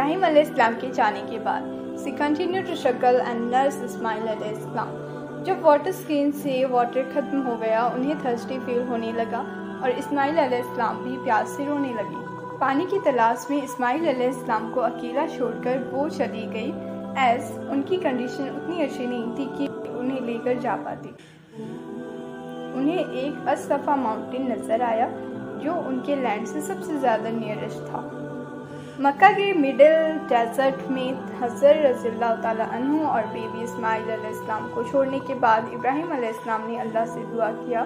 Ibrahim alayhi salam के जाने के बाद she continued to struggle and nurse Ismail alayhi salam. जब वाटर स्किन से वाटर खत्म हो गया, उन्हें थर्स्टी फील होने लगा और इस्माइल अलैहि सलाम भी प्यास से रोने लगी। पानी की तलाश में इस्माइल अलैहि सलाम को अकेला छोड़कर वो चली गई, एज उनकी कंडीशन उतनी अच्छी नहीं थी कि उन्हें लेकर जा पाती। उन्हें एक असफा माउंटेन नजर आया जो उनके लैंड से सबसे ज़्यादा नियरेस्ट था। मक्का के मिडिल डेजर्ट में हज़रत रज़ियल्लाहु ताला अन्हु और बेबी इस्माइल अलैहिस्सलाम को छोड़ने के बाद इब्राहिम अलैहिस्सलाम ने अल्लाह से दुआ किया,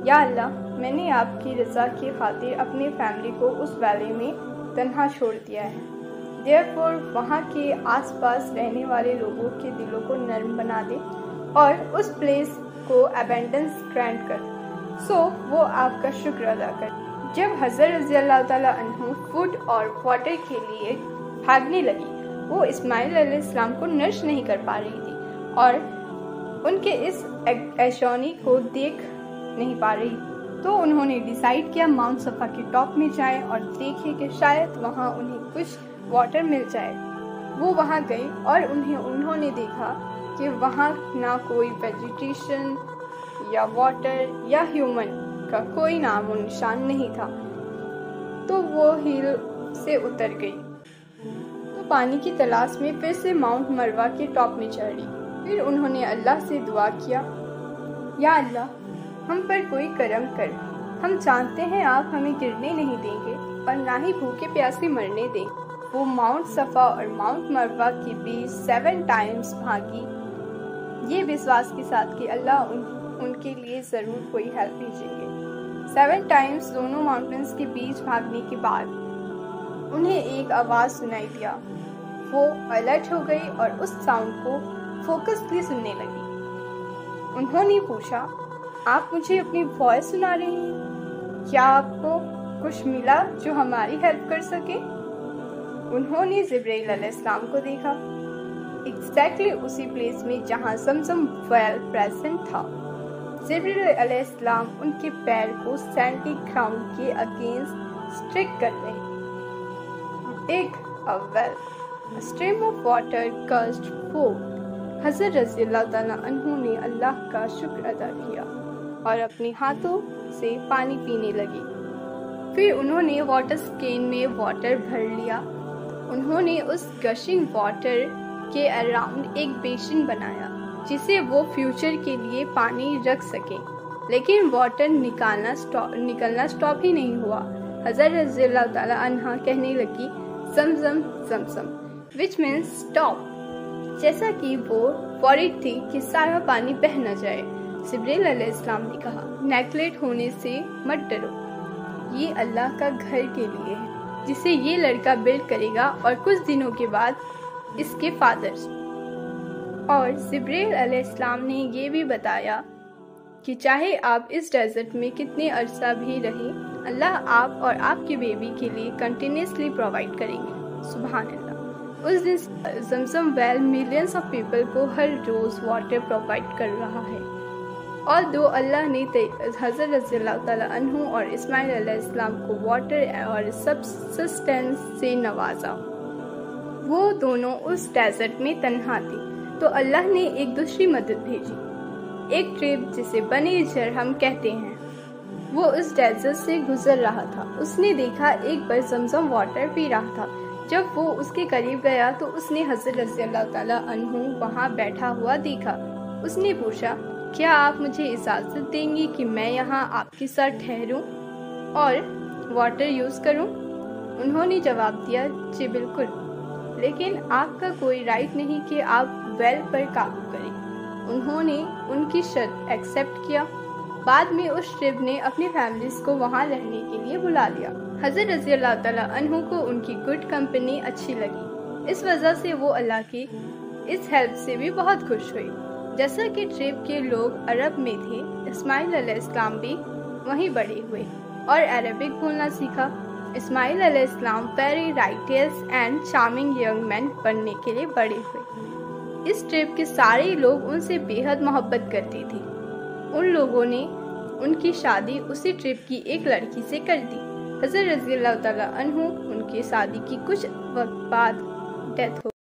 या अल्लाह, मैंने आपकी रज़ा की खातिर अपनी फैमिली को उस वैली में तन्हा छोड़ दिया है। देयरफॉर वहाँ के आसपास रहने वाले लोगों के दिलों को नरम बना दे और उस प्लेस को अबेंडेंस ग्रांट कर, सो वो आपका शुक्र अदा कर। जब हज़रत रज़ियल्लाहु ताला अन्हु फूड और वाटर के लिए भागने लगी, वो इस्माइल अलैहिस्सलाम को नर्श नहीं कर पा रही थी और उनके इस एशोनी को देख नहीं पा रही, तो उन्होंने डिसाइड किया माउंट सफ़ा के टॉप में जाए और देखे कि शायद वहाँ उन्हें कुछ वाटर मिल जाए। वो वहाँ गई और उन्होंने देखा कि वहाँ ना कोई वेजिटेशन या वाटर या ह्यूमन का कोई नाम और निशान नहीं था। तो वो हिल से उतर गई, तो पानी की तलाश में फिर से माउंट मरवा के टॉप में चढ़ी। फिर उन्होंने अल्लाह से दुआ किया, या अल्लाह, हम पर कोई करम कर। हम जानते हैं आप हमें गिरने नहीं देंगे और ना ही भूखे प्यासे मरने देंगे। वो माउंट सफ़ा और माउंट मरवा के बीच 7 टाइम्स भागी, ये विश्वास के साथ कि अल्लाह उनके लिए ज़रूर कोई हेल्प भेजेंगे। 7 टाइम्स दोनों माउंटेन्स के बीच भागने के बाद उन्हें एक आवाज़ सुनाई दिया। वो अलर्ट हो गई और उस साउंड को फोकसली सुनने लगी। उन्होंने पूछा, आप मुझे अपनी वॉइस सुना रही हैं? क्या आपको कुछ मिला जो हमारी हेल्प कर सके? उन्होंने जिब्राइल अलैहिस्सलाम को देखा, एग्जैक्टली उसी प्लेस में जहाँ ज़मज़म वेल प्रेजेंट था। जिब्राइल अलैहिस्सलाम उनके पैर को सैंडी ग्राउंड के अगेंस्ट स्ट्रिक कर रहे। Dig a well, a stream of water gushed forth. हज़रत रज़ियल्लाहु ताला अन्हु ने अल्लाह का शुक्र अदा किया और अपने हाथों से पानी पीने लगी। फिर उन्होंने वाटर स्केन में वाटर भर लिया। उन्होंने उस गशिंग वाटर के अराउंड एक बेसिन बनाया जिसे वो फ्यूचर के लिए पानी रख सकें, लेकिन वाटर निकलना स्टॉप ही नहीं हुआ। हज़रत रज़ियल्लाहु ताला अन्हा कहने लगी, Zamzam Zamzam, which means stop, जैसा कि वो वरीड थी कि सारा पानी बह न जाए। जिब्राइल अलैहिस्सलाम ने कहा, नेगलेक्ट होने से मत डरो, ये अल्लाह का घर के लिए है जिसे ये लड़का बिल्ड करेगा और कुछ दिनों के बाद इसके फादर। और जिब्राइल अलैहिस्सलाम ने ये भी बताया कि चाहे आप इस डेजर्ट में कितने अरसा भी रहें, अल्लाह आप और आपके बेबी के लिए कंटिन्यूसली प्रोवाइड करेंगे। सुभान अल्लाह। उस दिन Zamzam well millions of people को हर रोज़ वाटर प्रोवाइड कर रहा है। और दो अल्लाह ने हज़रत रज़ियल्लाहु ताला अन्हु और इस्माइल अलैहिस्सलाम को वाटर और सब्सिस्टेंस से नवाजा। वो दोनों उस डेजर्ट में तन्हा थे, तो अल्लाह ने एक दूसरी मदद भेजी। एक ट्रिप जिसे बनी इजर हम कहते हैं, वो उस डेजर्ट से गुजर रहा था। उसने देखा एक बार ज़मज़म वाटर पी रहा था। जब वो उसके करीब गया तो उसने हज़रत रज़ियल्लाहु ताला अन्हु वहाँ बैठा हुआ देखा। उसने पूछा, क्या आप मुझे इजाज़त देंगी कि मैं यहाँ आपके साथ ठहरूं और वाटर यूज़ करूँ? उन्होंने जवाब दिया, जी बिल्कुल, लेकिन आपका कोई राइट नहीं कि आप वेल पर काबू करें। उन्होंने उनकी शर्त एक्सेप्ट किया। बाद में उस ट्रिप ने अपनी फैमिलीज को वहाँ रहने के लिए बुला लिया। हज़रत रज़ियल्लाहु ताला अन्हु को उनकी गुड कंपनी अच्छी लगी, इस वजह से वो अल्लाह की इस हेल्प से भी बहुत खुश हुई। जैसा कि ट्रिप के लोग अरब में थे, इस्माइल अलैहिस्सलाम भी वहीं बड़े हुए और अरबिक बोलना सीखा। इस्माइल अलैहिस्सलाम very righteous and charming young man बनने के लिए बड़े हुए। इस ट्रिप के सारे लोग उनसे बेहद मोहब्बत करते थे। उन लोगों ने उनकी शादी उसी ट्रिप की एक लड़की से कर दी। حضرت رضی اللہ تعالیٰ عنہ ان کی شادی کی کچھ وقت بعد ڈیتھ ہو